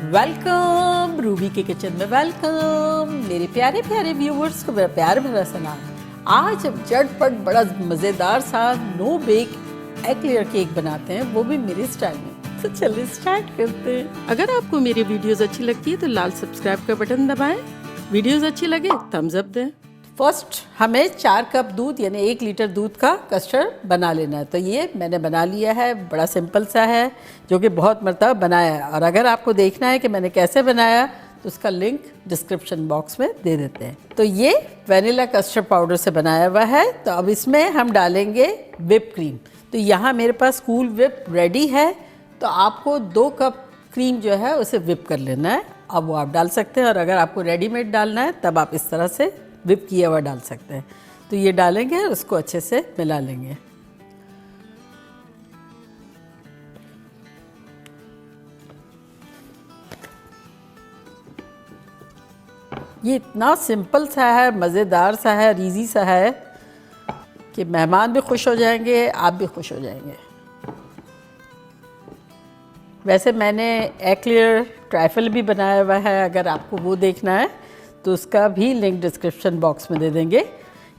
Welcome Ruby के kitchen में welcome मेरे प्यारे प्यारे व्यूवर्स को मेरा प्यार भरा सलाम। आज हम झटपट बड़ा मज़ेदार सा no bake egg layer cake बनाते हैं, वो भी मेरे स्टाइल में। तो चलिए स्टार्ट करते हैं। अगर आपको मेरी वीडियोस अच्छी लगती है तो लाल सब्सक्राइब का बटन दबाएं, वीडियोस अच्छी लगे थम्स अप दें। फर्स्ट हमें 4 कप दूध यानी 1 लीटर दूध का कस्टर्ड बना लेना है। तो ये मैंने बना लिया है, बड़ा सिंपल सा है जो कि बहुत मरतबा बनाया है। और अगर आपको देखना है कि मैंने कैसे बनाया तो उसका लिंक डिस्क्रिप्शन बॉक्स में दे देते हैं। तो ये वनीला कस्टर्ड पाउडर से बनाया हुआ है। तो अब इसमें हम डालेंगे व्हिप क्रीम। तो यहाँ मेरे पास कूल व्हिप रेडी है, तो आपको 2 कप क्रीम जो है उसे व्हिप कर लेना है। अब वो आप डाल सकते हैं, और अगर आपको रेडीमेड डालना है तब आप इस तरह से व्हिप किया हुआ डाल सकते हैं। तो ये डालेंगे और उसको अच्छे से मिला लेंगे। ये इतना सिंपल सा है, मज़ेदार सा है और ईजी सा है कि मेहमान भी खुश हो जाएंगे, आप भी खुश हो जाएंगे। वैसे मैंने एग लेयर ट्राइफल भी बनाया हुआ है, अगर आपको वो देखना है तो उसका भी लिंक डिस्क्रिप्शन बॉक्स में दे देंगे।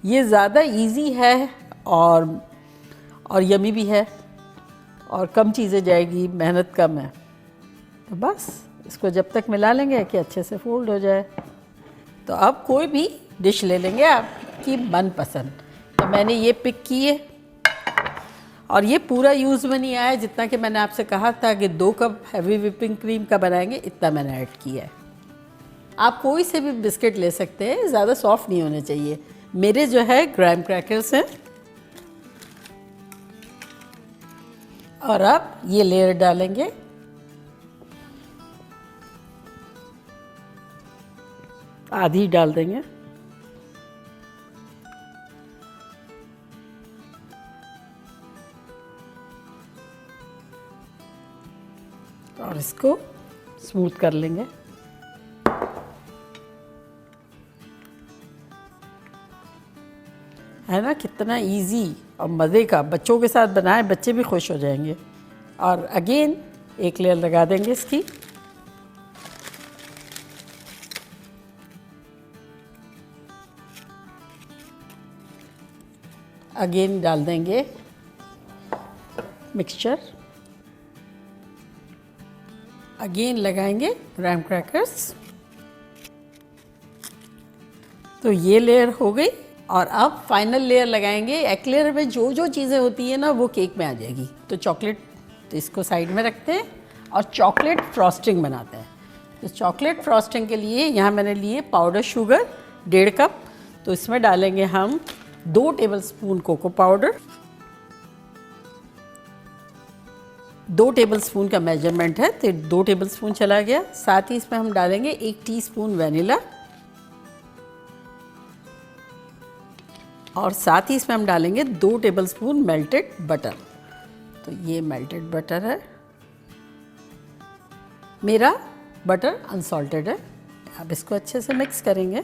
ये ज़्यादा इजी है और यमी भी है और कम चीज़ें जाएगी, मेहनत कम है। तो बस इसको जब तक मिला लेंगे कि अच्छे से फोल्ड हो जाए। तो अब कोई भी डिश ले लेंगे आपकी मनपसंद। तो मैंने ये पिक की है और ये पूरा यूज़ में नहीं आया, जितना कि मैंने आपसे कहा था कि 2 कप हैवी व्हिपिंग क्रीम का बनाएंगे, इतना मैंने ऐड किया है। आप कोई से भी बिस्किट ले सकते हैं, ज़्यादा सॉफ्ट नहीं होने चाहिए। मेरे जो है ग्राइम क्रैकर्स हैं। और अब ये लेयर डालेंगे। आधी डाल देंगे। और इसको स्मूथ कर लेंगे। है ना, कितना इजी और मज़े का। बच्चों के साथ बनाएं, बच्चे भी खुश हो जाएंगे। और अगेन एक लेयर लगा देंगे इसकी। अगेन डाल देंगे मिक्सचर। अगेन लगाएंगे ग्राइम क्रैकर्स। तो ये लेयर हो गई। और अब फाइनल लेयर लगाएंगे। एग लेयर में जो जो चीज़ें होती हैं ना वो केक में आ जाएगी। तो चॉकलेट, तो इसको साइड में रखते हैं और चॉकलेट फ्रॉस्टिंग बनाते हैं। तो चॉकलेट फ्रॉस्टिंग के लिए यहाँ मैंने लिए पाउडर शुगर 1.5 कप। तो इसमें डालेंगे हम 2 टेबलस्पून कोको पाउडर। 2 टेबलस्पून का मेजरमेंट है तो 2 टेबलस्पून चला गया। साथ ही इसमें हम डालेंगे 1 टीस्पून वनीला, और साथ ही इसमें हम डालेंगे 2 टेबलस्पून मेल्टेड बटर। तो ये मेल्टेड बटर है, मेरा बटर अनसॉल्टेड है। अब इसको अच्छे से मिक्स करेंगे।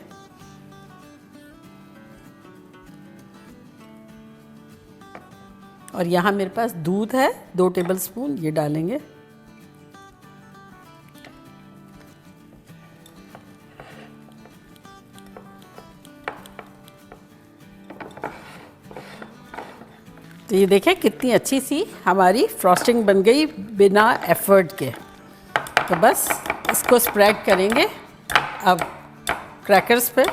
और यहाँ मेरे पास दूध है 2 टेबलस्पून, ये डालेंगे। तो ये देखें कितनी अच्छी सी हमारी फ्रॉस्टिंग बन गई बिना एफर्ट के। तो बस इसको स्प्रेड करेंगे अब क्रैकर्स पे।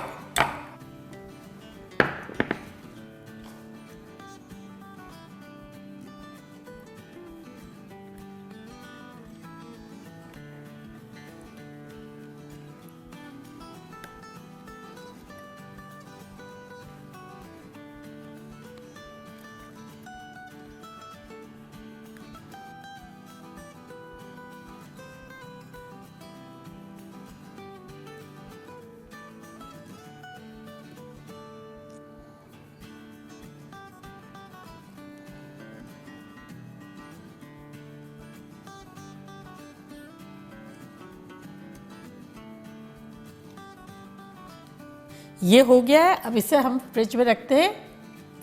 ये हो गया है। अब इसे हम फ्रिज में रखते हैं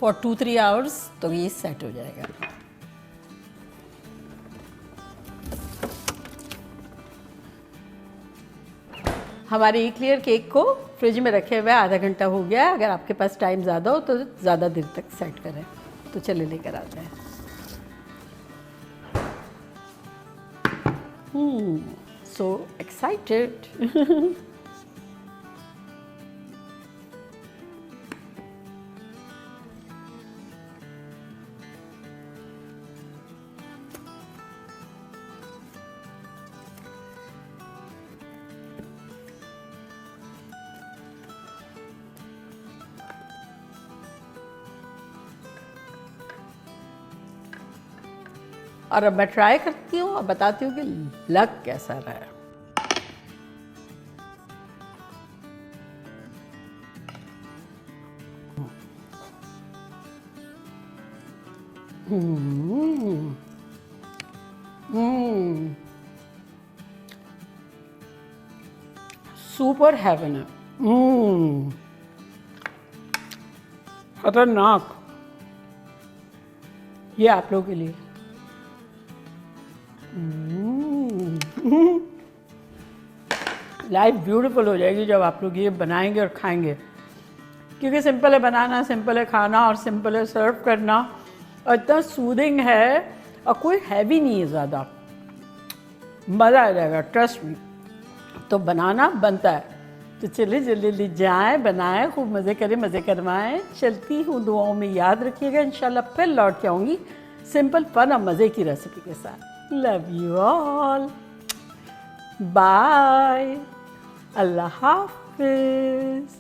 फॉर 2-3 आवर्स, तो ये सेट हो जाएगा। हमारे एक्लेयर केक को फ्रिज में रखे हुए आधा घंटा हो गया है। अगर आपके पास टाइम ज़्यादा हो तो ज़्यादा देर तक सेट करें। तो चलिए लेकर आते हैं। So excited. और अब मैं ट्राई करती हूँ और बताती हूँ कि लग कैसा रहा है। सुपर हेवन है। खतरनाक। ये आप लोगों के लिए। लाइफ ब्यूटीफुल हो जाएगी जब आप लोग ये बनाएंगे और खाएंगे, क्योंकि सिंपल है बनाना, सिंपल है खाना और सिंपल है सर्व करना, और इतना सूदिंग है और कोई हैवी नहीं है ज़्यादा। मज़ा आ जाएगा, ट्रस्ट मी। तो बनाना बनता है। तो चलिए जल्दी जल्दी जाएं, बनाएं, खूब मज़े करें, मज़े करवाएं। चलती हूँ, दुआओं में याद रखिएगा। इंशाल्लाह फिर लौट के आऊँगी सिंपल फन और मज़े की रेसिपी के साथ। Love you all. Bye. Allah Hafiz.